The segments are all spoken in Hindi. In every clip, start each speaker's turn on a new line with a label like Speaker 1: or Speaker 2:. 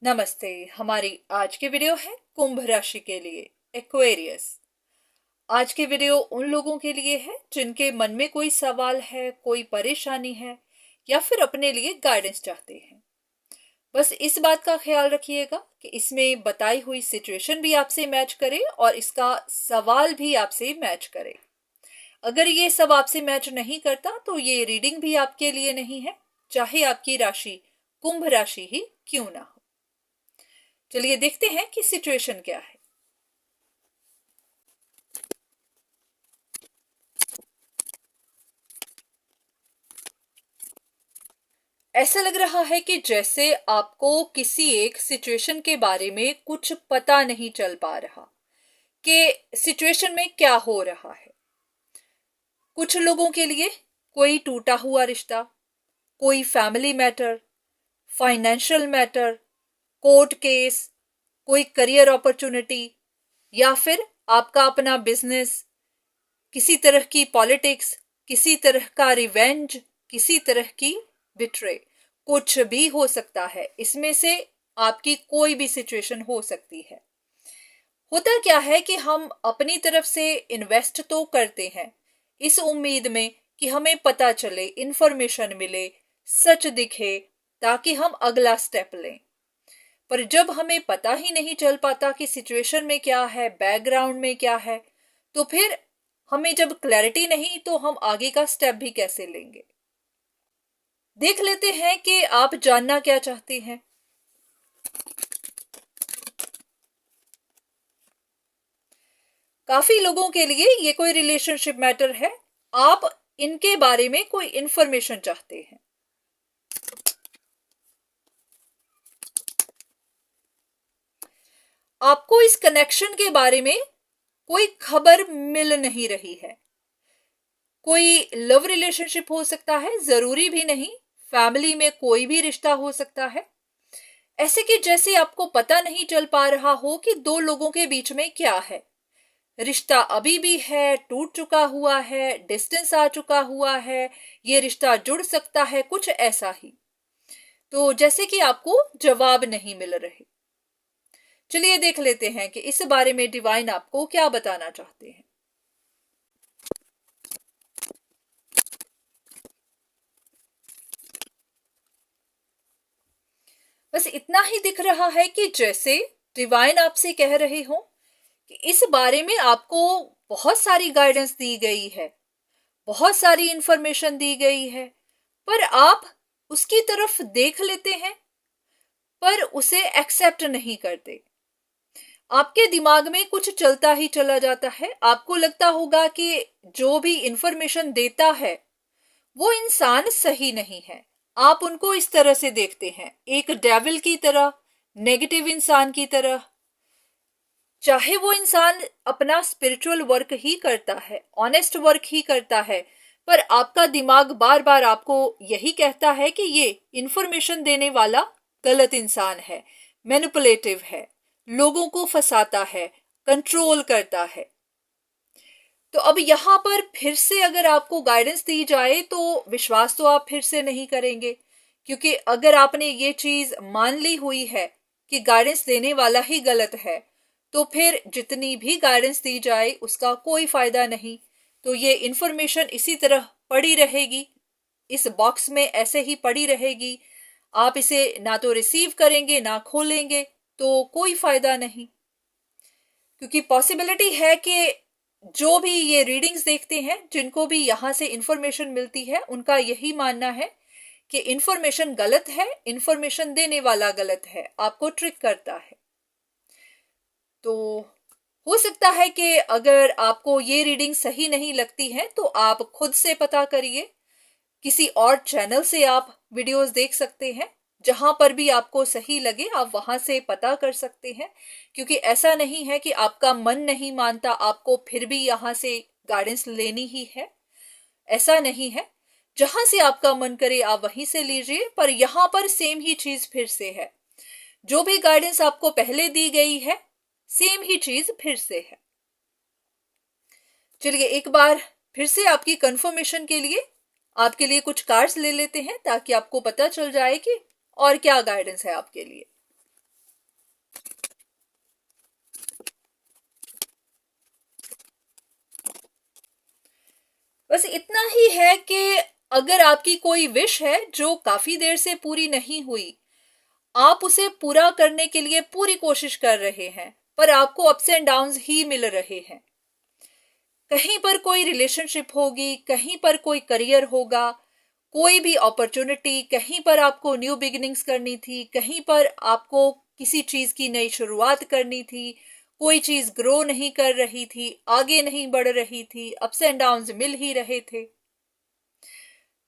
Speaker 1: नमस्ते। हमारी आज की वीडियो है कुंभ राशि के लिए, एक्वेरियस। आज की वीडियो उन लोगों के लिए है जिनके मन में कोई सवाल है, कोई परेशानी है या फिर अपने लिए गाइडेंस चाहते हैं। बस इस बात का ख्याल रखिएगा कि इसमें बताई हुई सिचुएशन भी आपसे मैच करे और इसका सवाल भी आपसे मैच करे। अगर ये सब आपसे मैच नहीं करता तो ये रीडिंग भी आपके लिए नहीं है, चाहे आपकी राशि कुंभ राशि ही क्यों ना हो। चलिए देखते हैं कि सिचुएशन क्या है। ऐसा लग रहा है कि जैसे आपको किसी एक सिचुएशन के बारे में कुछ पता नहीं चल पा रहा कि सिचुएशन में क्या हो रहा है। कुछ लोगों के लिए कोई टूटा हुआ रिश्ता, कोई family matter, financial matter, court case, कोई करियर अपॉर्चुनिटी या फिर आपका अपना बिजनेस, किसी तरह की पॉलिटिक्स, किसी तरह का रिवेंज, किसी तरह की बिट्रे, कुछ भी हो सकता है। इसमें से आपकी कोई भी सिचुएशन हो सकती है। होता क्या है कि हम अपनी तरफ से इन्वेस्ट तो करते हैं इस उम्मीद में कि हमें पता चले, इंफॉर्मेशन मिले, सच दिखे, ताकि हम अगला स्टेप लें। पर जब हमें पता ही नहीं चल पाता कि सिचुएशन में क्या है, बैकग्राउंड में क्या है, तो फिर हमें जब क्लैरिटी नहीं तो हम आगे का स्टेप भी कैसे लेंगे। देख लेते हैं कि आप जानना क्या चाहते हैं। काफी लोगों के लिए ये कोई रिलेशनशिप मैटर है। आप इनके बारे में कोई इंफॉर्मेशन चाहते हैं। आपको इस कनेक्शन के बारे में कोई खबर मिल नहीं रही है। कोई लव रिलेशनशिप हो सकता है, जरूरी भी नहीं, फैमिली में कोई भी रिश्ता हो सकता है। ऐसे कि जैसे आपको पता नहीं चल पा रहा हो कि दो लोगों के बीच में क्या है। रिश्ता अभी भी है, टूट चुका हुआ है, डिस्टेंस आ चुका हुआ है, ये रिश्ता जुड़ सकता है, कुछ ऐसा ही। तो जैसे कि आपको जवाब नहीं मिल रहे। चलिए देख लेते हैं कि इस बारे में डिवाइन आपको क्या बताना चाहते हैं। बस इतना ही दिख रहा है कि जैसे डिवाइन आपसे कह रहे हो कि इस बारे में आपको बहुत सारी गाइडेंस दी गई है, बहुत सारी इंफॉर्मेशन दी गई है, पर आप उसकी तरफ देख लेते हैं पर उसे एक्सेप्ट नहीं करते। आपके दिमाग में कुछ चलता ही चला जाता है। आपको लगता होगा कि जो भी इंफॉर्मेशन देता है वो इंसान सही नहीं है। आप उनको इस तरह से देखते हैं, एक डेविल की तरह, नेगेटिव इंसान की तरह। चाहे वो इंसान अपना स्पिरिचुअल वर्क ही करता है, ऑनेस्ट वर्क ही करता है, पर आपका दिमाग बार बार आपको यही कहता है कि ये इंफॉर्मेशन देने वाला गलत इंसान है, मैनिपुलेटिव है, लोगों को फंसाता है, कंट्रोल करता है। तो अब यहाँ पर फिर से अगर आपको गाइडेंस दी जाए तो विश्वास तो आप फिर से नहीं करेंगे, क्योंकि अगर आपने ये चीज मान ली हुई है कि गाइडेंस देने वाला ही गलत है, तो फिर जितनी भी गाइडेंस दी जाए उसका कोई फायदा नहीं। तो ये इंफॉर्मेशन इसी तरह पड़ी रहेगी, इस बॉक्स में ऐसे ही पड़ी रहेगी। आप इसे ना तो रिसीव करेंगे ना खोलेंगे, तो कोई फायदा नहीं। क्योंकि पॉसिबिलिटी है कि जो भी ये रीडिंग्स देखते हैं, जिनको भी यहां से इंफॉर्मेशन मिलती है, उनका यही मानना है कि इंफॉर्मेशन गलत है, इंफॉर्मेशन देने वाला गलत है, आपको ट्रिक करता है। तो हो सकता है कि अगर आपको ये रीडिंग सही नहीं लगती है तो आप खुद से पता करिए। किसी और चैनल से आप वीडियोस देख सकते हैं, जहां पर भी आपको सही लगे आप वहां से पता कर सकते हैं। क्योंकि ऐसा नहीं है कि आपका मन नहीं मानता, आपको फिर भी यहां से गाइडेंस लेनी ही है, ऐसा नहीं है। जहां से आपका मन करे आप वहीं से लीजिए, पर यहां पर सेम ही चीज फिर से है। जो भी गाइडेंस आपको पहले दी गई है, सेम ही चीज फिर से है। चलिए एक बार फिर से आपकी कंफर्मेशन के लिए आपके लिए कुछ कार्ड्स ले लेते हैं, ताकि आपको पता चल जाए कि और क्या गाइडेंस है आपके लिए। बस इतना ही है कि अगर आपकी कोई विश है जो काफी देर से पूरी नहीं हुई, आप उसे पूरा करने के लिए पूरी कोशिश कर रहे हैं, पर आपको अप्स एंड डाउन्स ही मिल रहे हैं। कहीं पर कोई रिलेशनशिप होगी, कहीं पर कोई करियर होगा, कोई भी अपॉर्चुनिटी, कहीं पर आपको न्यू बिगिनिंग्स करनी थी, कहीं पर आपको किसी चीज की नई शुरुआत करनी थी, कोई चीज ग्रो नहीं कर रही थी, आगे नहीं बढ़ रही थी, अप्स एंड डाउन्स मिल ही रहे थे।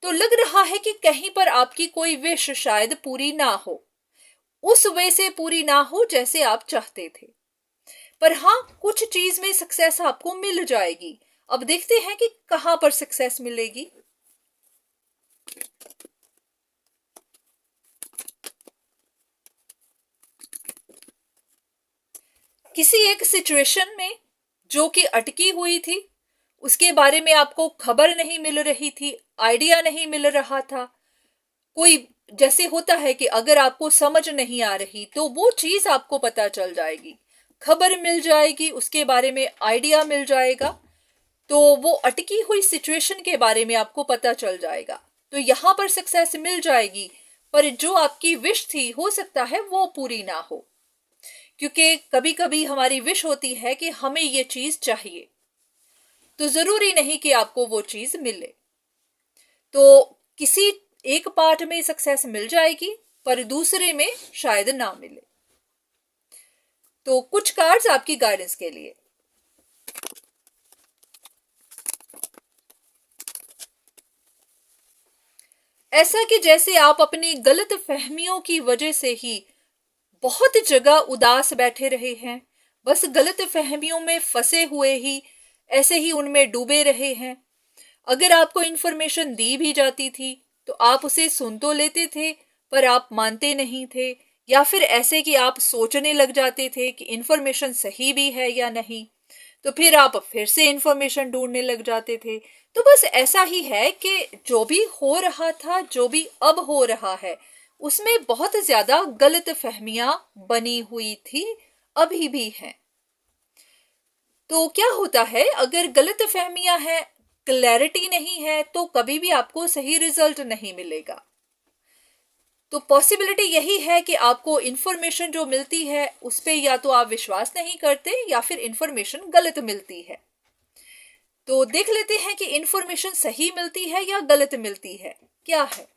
Speaker 1: तो लग रहा है कि कहीं पर आपकी कोई विश शायद पूरी ना हो, उस वे से पूरी ना हो जैसे आप चाहते थे। पर हाँ, कुछ चीज में सक्सेस आपको मिल जाएगी। अब देखते हैं कि कहां पर सक्सेस मिलेगी। किसी एक सिचुएशन में जो कि अटकी हुई थी, उसके बारे में आपको खबर नहीं मिल रही थी, आइडिया नहीं मिल रहा था। कोई जैसे होता है कि अगर आपको समझ नहीं आ रही तो वो चीज आपको पता चल जाएगी, खबर मिल जाएगी, उसके बारे में आइडिया मिल जाएगा, तो वो अटकी हुई सिचुएशन के बारे में आपको पता चल जाएगा। तो यहां पर सक्सेस मिल जाएगी, पर जो आपकी विश थी हो सकता है वो पूरी ना हो, क्योंकि कभी कभी हमारी विश होती है कि हमें ये चीज चाहिए, तो जरूरी नहीं कि आपको वो चीज मिले। तो किसी एक पार्ट में सक्सेस मिल जाएगी, पर दूसरे में शायद ना मिले। तो कुछ कार्ड्स आपकी गाइडेंस के लिए। ऐसा कि जैसे आप अपनी गलत फहमियों की वजह से ही बहुत जगह उदास बैठे रहे हैं, बस गलत फहमियों में फंसे हुए ही ऐसे ही उनमें डूबे रहे हैं। अगर आपको इंफॉर्मेशन दी भी जाती थी तो आप उसे सुन तो लेते थे, पर आप मानते नहीं थे, या फिर ऐसे कि आप सोचने लग जाते थे कि इंफॉर्मेशन सही भी है या नहीं, तो फिर आप फिर से इंफॉर्मेशन ढूंढने लग जाते थे। तो बस ऐसा ही है कि जो भी हो रहा था, जो भी अब हो रहा है, उसमें बहुत ज्यादा गलत फहमियां बनी हुई थी, अभी भी हैं। तो क्या होता है, अगर गलत फहमियां हैं, क्लैरिटी नहीं है, तो कभी भी आपको सही रिजल्ट नहीं मिलेगा। तो पॉसिबिलिटी यही है कि आपको इंफॉर्मेशन जो मिलती है उस पे या तो आप विश्वास नहीं करते या फिर इंफॉर्मेशन गलत मिलती है। तो देख लेते हैं कि इंफॉर्मेशन सही मिलती है या गलत मिलती है, क्या है।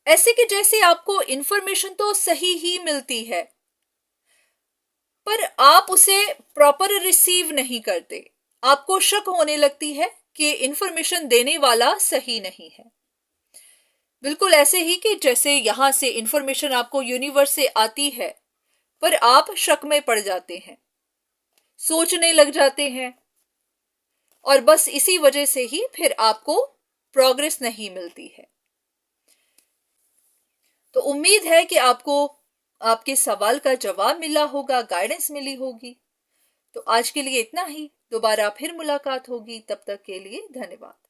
Speaker 1: ऐसे कि जैसे आपको इंफॉर्मेशन तो सही ही मिलती है, पर आप उसे प्रॉपर रिसीव नहीं करते। आपको शक होने लगती है कि इंफॉर्मेशन देने वाला सही नहीं है। बिल्कुल ऐसे ही कि जैसे यहां से इंफॉर्मेशन आपको यूनिवर्स से आती है, पर आप शक में पड़ जाते हैं, सोचने लग जाते हैं, और बस इसी वजह से ही फिर आपको प्रोग्रेस नहीं मिलती है। तो उम्मीद है कि आपको आपके सवाल का जवाब मिला होगा, गाइडेंस मिली होगी। तो आज के लिए इतना ही, दोबारा फिर मुलाकात होगी, तब तक के लिए धन्यवाद।